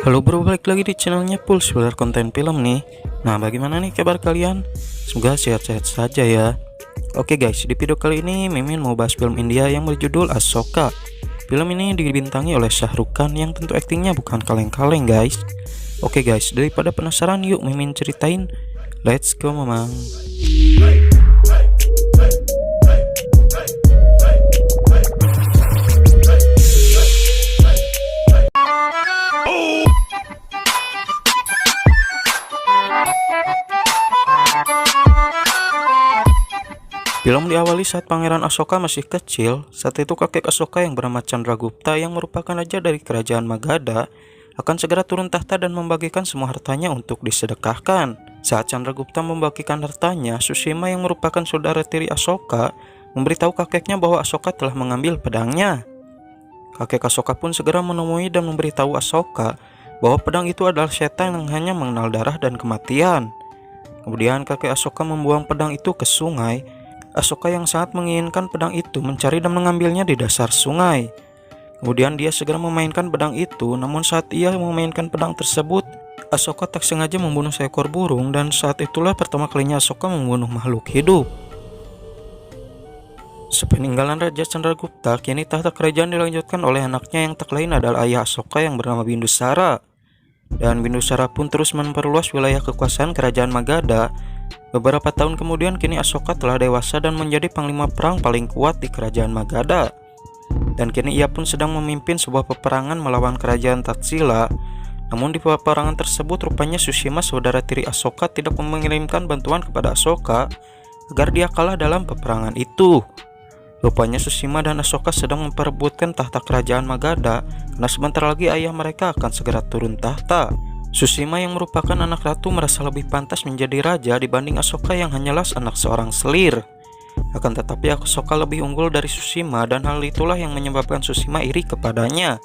Halo bro, balik lagi di channelnya Pul seputar konten film nih. Nah, bagaimana nih kabar kalian? Semoga sehat-sehat saja ya. Oke guys, di video kali ini Mimin mau bahas film India yang berjudul Ashoka. Film ini dibintangi oleh Shah Rukh Khan yang tentu aktingnya bukan kaleng-kaleng guys. Oke guys, daripada penasaran yuk Mimin ceritain. Let's go memang. Film diawali saat Pangeran Ashoka masih kecil. Saat itu kakek Ashoka yang bernama Chandragupta yang merupakan raja dari kerajaan Magadha akan segera turun tahta dan membagikan semua hartanya untuk disedekahkan. Saat Chandragupta membagikan hartanya, Sushima yang merupakan saudara tiri Ashoka memberitahu kakeknya bahwa Ashoka telah mengambil pedangnya. Kakek Ashoka pun segera menemui dan memberitahu Ashoka bahwa pedang itu adalah setan yang hanya mengenal darah dan kematian. Kemudian kakek Ashoka membuang pedang itu ke sungai. Ashoka yang sangat menginginkan pedang itu mencari dan mengambilnya di dasar sungai. Kemudian dia segera memainkan pedang itu, namun saat ia memainkan pedang tersebut, Ashoka tak sengaja membunuh seekor burung dan saat itulah pertama kalinya Ashoka membunuh makhluk hidup. Sepeninggalan Raja Chandragupta, kini tahta kerajaan dilanjutkan oleh anaknya yang tak lain adalah ayah Ashoka yang bernama Bindusara. Dan Bindusara pun terus memperluas wilayah kekuasaan kerajaan Magadha. Beberapa tahun kemudian kini Ashoka telah dewasa dan menjadi panglima perang paling kuat di kerajaan Magadha. Dan kini ia pun sedang memimpin sebuah peperangan melawan kerajaan Tatsila. Namun di peperangan tersebut rupanya Sushima saudara tiri Ashoka tidak mengirimkan bantuan kepada Ashoka agar dia kalah dalam peperangan itu. Rupanya Sushima dan Ashoka sedang memperebutkan tahta kerajaan Magadha karena sebentar lagi ayah mereka akan segera turun tahta. Sushima yang merupakan anak ratu merasa lebih pantas menjadi raja dibanding Ashoka yang hanyalah anak seorang selir. Akan tetapi Ashoka lebih unggul dari Sushima dan hal itulah yang menyebabkan Sushima iri kepadanya.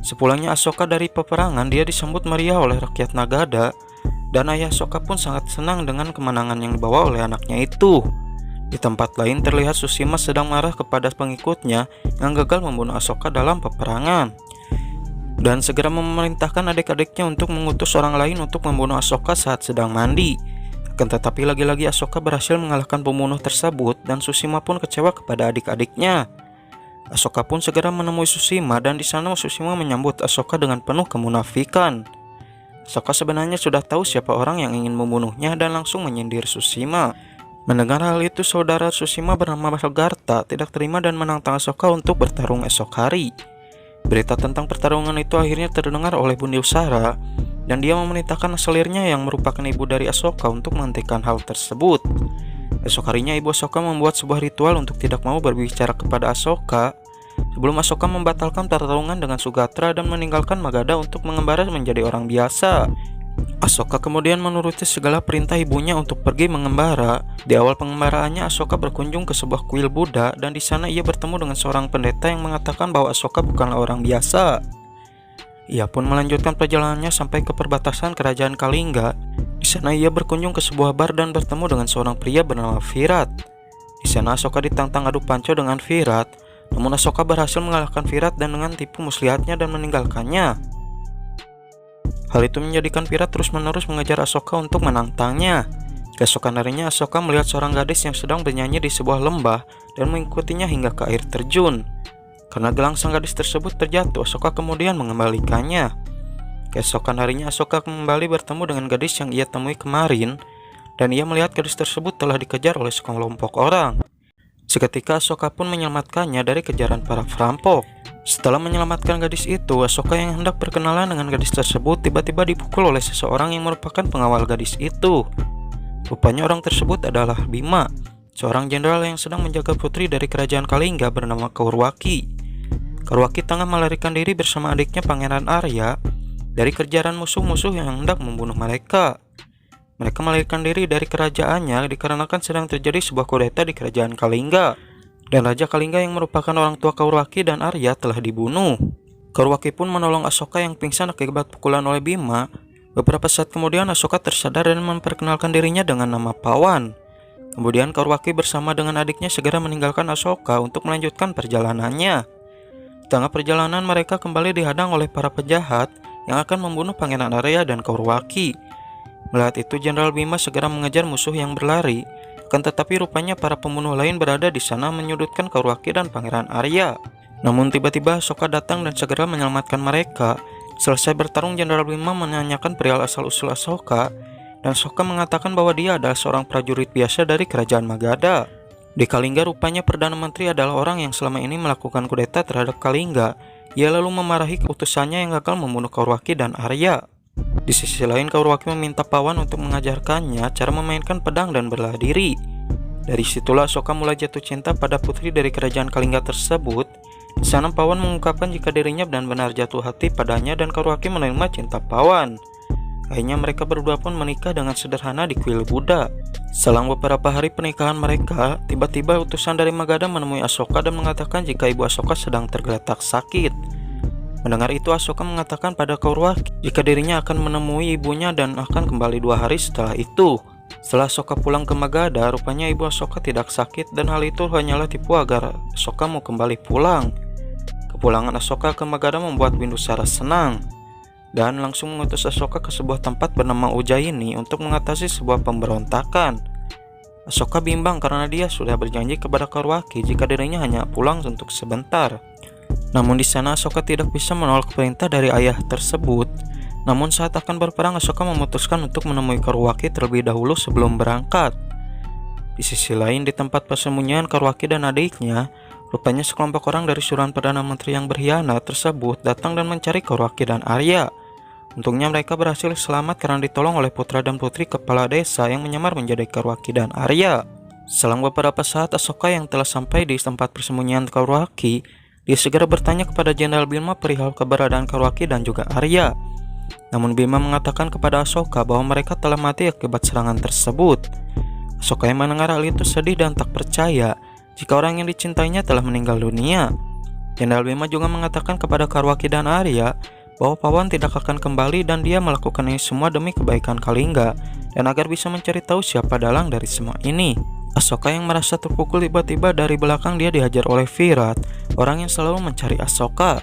Sepulangnya Ashoka dari peperangan, dia disambut meriah oleh rakyat Magadha dan ayah Ashoka pun sangat senang dengan kemenangan yang dibawa oleh anaknya itu. Di tempat lain terlihat Sushima sedang marah kepada pengikutnya yang gagal membunuh Ashoka dalam peperangan. Dan segera memerintahkan adik-adiknya untuk mengutus orang lain untuk membunuh Ashoka saat sedang mandi. Akan tetapi lagi-lagi Ashoka berhasil mengalahkan pembunuh tersebut dan Sushima pun kecewa kepada adik-adiknya. Ashoka pun segera menemui Sushima dan di sana Sushima menyambut Ashoka dengan penuh kemunafikan. Ashoka sebenarnya sudah tahu siapa orang yang ingin membunuhnya dan langsung menyindir Sushima. Mendengar hal itu, saudara Sushima bernama Siddhartha tidak terima dan menantang Ashoka untuk bertarung esok hari. Berita tentang pertarungan itu akhirnya terdengar oleh Bindusara dan dia memerintahkan selirnya yang merupakan ibu dari Ashoka untuk menghentikan hal tersebut. Esok harinya ibu Ashoka membuat sebuah ritual untuk tidak mau berbicara kepada Ashoka sebelum Ashoka membatalkan pertarungan dengan Sugatra dan meninggalkan Magadha untuk mengembara menjadi orang biasa. Ashoka kemudian menuruti segala perintah ibunya untuk pergi mengembara. Di awal pengembaraannya, Ashoka berkunjung ke sebuah kuil Buddha dan di sana ia bertemu dengan seorang pendeta yang mengatakan bahwa Ashoka bukanlah orang biasa. Ia pun melanjutkan perjalanannya sampai ke perbatasan kerajaan Kalinga. Di sana ia berkunjung ke sebuah bar dan bertemu dengan seorang pria bernama Virat. Di sana Ashoka ditantang adu panco dengan Virat, namun Ashoka berhasil mengalahkan Virat dan dengan tipu muslihatnya dan meninggalkannya. Hal itu menjadikan Virat terus-menerus mengejar Ashoka untuk menantangnya. Keesokan harinya Ashoka melihat seorang gadis yang sedang bernyanyi di sebuah lembah dan mengikutinya hingga ke air terjun. Karena gelang sang gadis tersebut terjatuh, Ashoka kemudian mengembalikannya. Keesokan harinya Ashoka kembali bertemu dengan gadis yang ia temui kemarin dan ia melihat gadis tersebut telah dikejar oleh sekelompok orang. Seketika Ashoka pun menyelamatkannya dari kejaran para perampok. Setelah menyelamatkan gadis itu, Ashoka yang hendak berkenalan dengan gadis tersebut tiba-tiba dipukul oleh seseorang yang merupakan pengawal gadis itu. Rupanya orang tersebut adalah Bima, seorang jenderal yang sedang menjaga putri dari kerajaan Kalinga bernama Kaurwaki. Kaurwaki tengah melarikan diri bersama adiknya Pangeran Arya dari kejaran musuh-musuh yang hendak membunuh mereka. Mereka melarikan diri dari kerajaannya dikarenakan sedang terjadi sebuah kudeta di kerajaan Kalinga. Dan Raja Kalinga yang merupakan orang tua Kaurwaki dan Arya telah dibunuh. Kaurwaki pun menolong Ashoka yang pingsan akibat pukulan oleh Bima. Beberapa saat kemudian Ashoka tersadar dan memperkenalkan dirinya dengan nama Pawan. Kemudian Kaurwaki bersama dengan adiknya segera meninggalkan Ashoka untuk melanjutkan perjalanannya. Di tengah perjalanan mereka kembali dihadang oleh para penjahat yang akan membunuh Pangeran Arya dan Kaurwaki. Melihat itu, Jenderal Bima segera mengejar musuh yang berlari. Akan tetapi rupanya para pembunuh lain berada di sana menyudutkan Kaurwaki dan Pangeran Arya. Namun tiba-tiba Asoka datang dan segera menyelamatkan mereka. Selesai bertarung, Jenderal Bima menanyakan perihal asal-usul Asoka, dan Asoka mengatakan bahwa dia adalah seorang prajurit biasa dari kerajaan Magadha. Di Kalingga rupanya Perdana Menteri adalah orang yang selama ini melakukan kudeta terhadap Kalingga. Ia lalu memarahi utusannya yang gagal membunuh Kaurwaki dan Arya. Di sisi lain, Kaurwaki meminta Pawan untuk mengajarkannya cara memainkan pedang dan bela diri. Dari situlah Asoka mulai jatuh cinta pada putri dari kerajaan Kalingga tersebut. Di sana Pawan mengungkapkan jika dirinya benar-benar jatuh hati padanya dan Kaurwaki menerima cinta Pawan. Akhirnya mereka berdua pun menikah dengan sederhana di kuil Buddha. Selang beberapa hari pernikahan mereka, tiba-tiba utusan dari Magadha menemui Asoka dan mengatakan jika ibu Asoka sedang tergeletak sakit. Mendengar itu, Asoka mengatakan pada Kaurwaki jika dirinya akan menemui ibunya dan akan kembali 2 hari setelah itu. Setelah Asoka pulang ke Magadha, rupanya ibu Asoka tidak sakit dan hal itu hanyalah tipu agar Asoka mau kembali pulang. Kepulangan Asoka ke Magadha membuat Bindusara senang dan langsung mengutus Asoka ke sebuah tempat bernama Ujjaini untuk mengatasi sebuah pemberontakan. Asoka bimbang karena dia sudah berjanji kepada Kaurwaki jika dirinya hanya pulang untuk sebentar. Namun di sana Asoka tidak bisa menolak perintah dari ayah tersebut. Namun saat akan berperang, Asoka memutuskan untuk menemui Kaurwaki terlebih dahulu sebelum berangkat. Di sisi lain, di tempat persembunyian Kaurwaki dan adiknya, rupanya sekelompok orang dari suruhan Perdana Menteri yang berkhianat tersebut datang dan mencari Kaurwaki dan Arya. Untungnya mereka berhasil selamat karena ditolong oleh putra dan putri kepala desa yang menyamar menjadi Kaurwaki dan Arya. Selang beberapa saat, Asoka yang telah sampai di tempat persembunyian Kaurwaki, dia segera bertanya kepada Jenderal Bima perihal keberadaan Kaurwaki dan juga Arya. Namun Bima mengatakan kepada Asoka bahwa mereka telah mati akibat serangan tersebut. Asoka yang mendengar hal itu sedih dan tak percaya jika orang yang dicintainya telah meninggal dunia. Jenderal Bima juga mengatakan kepada Kaurwaki dan Arya bahwa Pawan tidak akan kembali dan dia melakukan ini semua demi kebaikan Kalingga dan agar bisa mencari tahu siapa dalang dari semua ini. Asoka yang merasa terpukul tiba-tiba dari belakang dia dihajar oleh Virat, orang yang selalu mencari Asoka.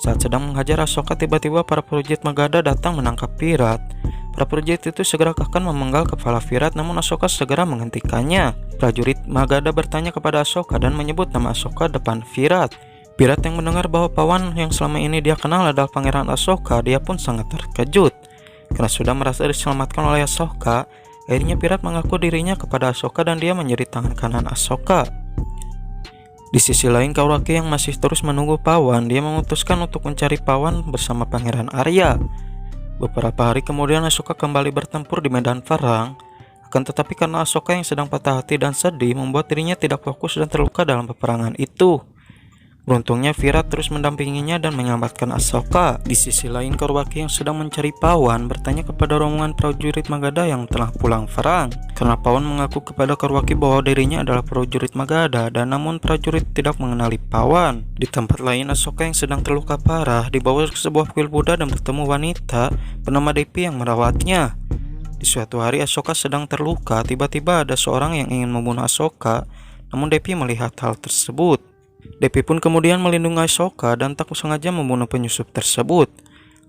Saat sedang menghajar Asoka, tiba-tiba para prajurit Magadha datang menangkap Virat. Para prajurit itu segera akan memenggal kepala Virat, namun Asoka segera menghentikannya. Prajurit Magadha bertanya kepada Asoka dan menyebut nama Asoka depan Virat. Virat yang mendengar bahwa Pawan yang selama ini dia kenal adalah Pangeran Asoka, dia pun sangat terkejut. Karena sudah merasa diselamatkan oleh Asoka, akhirnya Virat mengaku dirinya kepada Asoka dan dia menjadi tangan kanan Asoka. Di sisi lain, Kaurwaki yang masih terus menunggu Pawan, dia memutuskan untuk mencari Pawan bersama Pangeran Arya. Beberapa hari kemudian Asoka kembali bertempur di medan perang. Akan tetapi karena Asoka yang sedang patah hati dan sedih membuat dirinya tidak fokus dan terluka dalam peperangan itu. Beruntungnya Virat terus mendampinginya dan menyelamatkan Asoka. Di sisi lain, Kaurwaki yang sedang mencari Pawan bertanya kepada rombongan prajurit Magadha yang telah pulang perang. Karena Pawan mengaku kepada Kaurwaki bahwa dirinya adalah prajurit Magadha dan namun prajurit tidak mengenali Pawan. Di tempat lain, Asoka yang sedang terluka parah dibawa ke sebuah kuil Buddha dan bertemu wanita bernama Devi yang merawatnya. Di suatu hari Asoka sedang terluka, tiba-tiba ada seorang yang ingin membunuh Asoka, namun Devi melihat hal tersebut. Devi pun kemudian melindungi Asoka dan tak sengaja membunuh penyusup tersebut.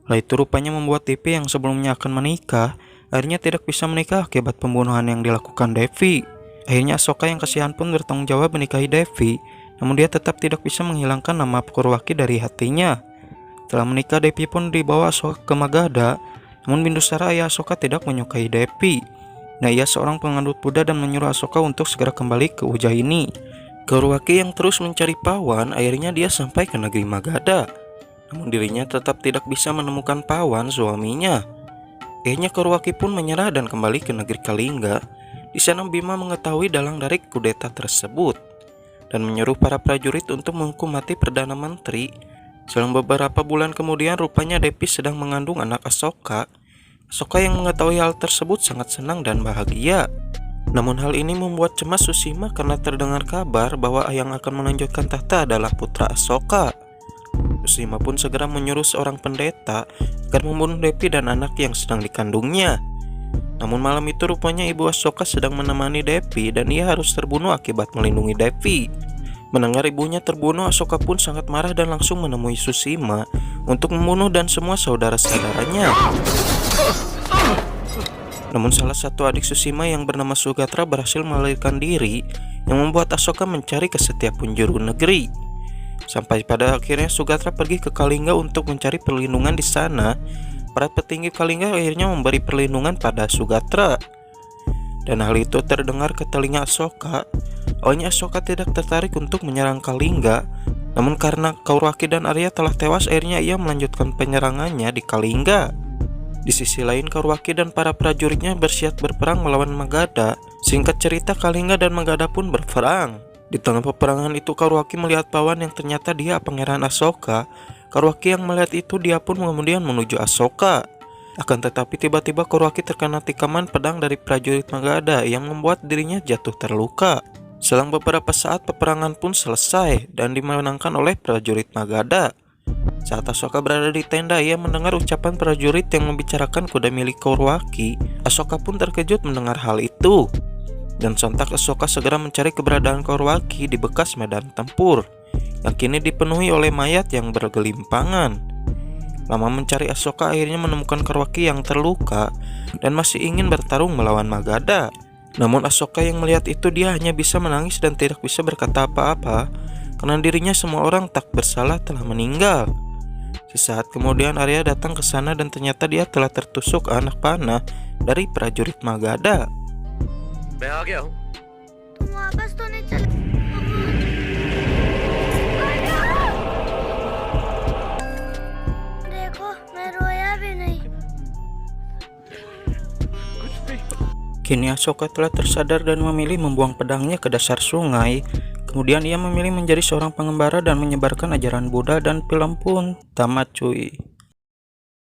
Hal itu rupanya membuat Devi yang sebelumnya akan menikah, akhirnya tidak bisa menikah akibat pembunuhan yang dilakukan Devi. Akhirnya Asoka yang kasihan pun bertanggung jawab menikahi Devi, namun dia tetap tidak bisa menghilangkan nama Kaurwaki dari hatinya. Setelah menikah, Devi pun dibawa Asoka ke Magadha, namun Bindusara ayah Asoka tidak menyukai Devi. Nah, ia seorang pengandut Buddha dan menyuruh Asoka untuk segera kembali ke Ujjaini. Kaurwaki yang terus mencari Pawan, akhirnya dia sampai ke negeri Magadha. Namun dirinya tetap tidak bisa menemukan Pawan, suaminya. Akhirnya Kaurwaki pun menyerah dan kembali ke negeri Kalingga. Di sana Bima mengetahui dalang dari kudeta tersebut dan menyuruh para prajurit untuk menghukum mati Perdana Menteri. Selang beberapa bulan kemudian, rupanya Devi sedang mengandung anak Asoka. Asoka yang mengetahui hal tersebut sangat senang dan bahagia. Namun hal ini membuat cemas Susima karena terdengar kabar bahwa yang akan melanjutkan tahta adalah putra Asoka. Susima pun segera menyuruh seorang pendeta agar membunuh Devi dan anak yang sedang dikandungnya. Namun malam itu rupanya ibu Asoka sedang menemani Devi dan ia harus terbunuh akibat melindungi Devi. Mendengar ibunya terbunuh, Asoka pun sangat marah dan langsung menemui Tsushima untuk membunuh dan semua saudara-saudaranya. Namun salah satu adik Tsushima yang bernama Sugatra berhasil melarikan diri, yang membuat Asoka mencari ke setiap penjuru negeri. Sampai pada akhirnya Sugatra pergi ke Kalinga untuk mencari perlindungan di sana. Para petinggi Kalinga akhirnya memberi perlindungan pada Sugatra. Dan hal itu terdengar ke telinga Asoka. Awalnya Asoka tidak tertarik untuk menyerang Kalinga, namun karena Kawaki dan Arya telah tewas, akhirnya ia melanjutkan penyerangannya di Kalinga. Di sisi lain, Kawaki dan para prajuritnya bersiap berperang melawan Magadha. Singkat cerita, Kalinga dan Magadha pun berperang. Di tengah peperangan itu, Kawaki melihat Pawan yang ternyata dia pangeran Asoka. Kawaki yang melihat itu, dia pun kemudian menuju Asoka. Akan tetapi tiba-tiba Kawaki terkena tikaman pedang dari prajurit Magadha yang membuat dirinya jatuh terluka. Selang beberapa saat peperangan pun selesai dan dimenangkan oleh prajurit Magadha. Saat Asoka berada di tenda, ia mendengar ucapan prajurit yang membicarakan kuda milik Kawaki. Asoka pun terkejut mendengar hal itu. Dan sontak Asoka segera mencari keberadaan Kawaki di bekas medan tempur yang kini dipenuhi oleh mayat yang bergelimpangan. Lama mencari, Asoka akhirnya menemukan Kawaki yang terluka dan masih ingin bertarung melawan Magadha. Namun Asoka yang melihat itu, dia hanya bisa menangis dan tidak bisa berkata apa-apa karena dirinya semua orang tak bersalah telah meninggal. Sesaat kemudian Arya datang ke sana dan ternyata dia telah tertusuk anak panah dari prajurit Magadha. Kini Asoka telah tersadar dan memilih membuang pedangnya ke dasar sungai. Kemudian ia memilih menjadi seorang pengembara dan menyebarkan ajaran Buddha, dan film pun tamat cuy.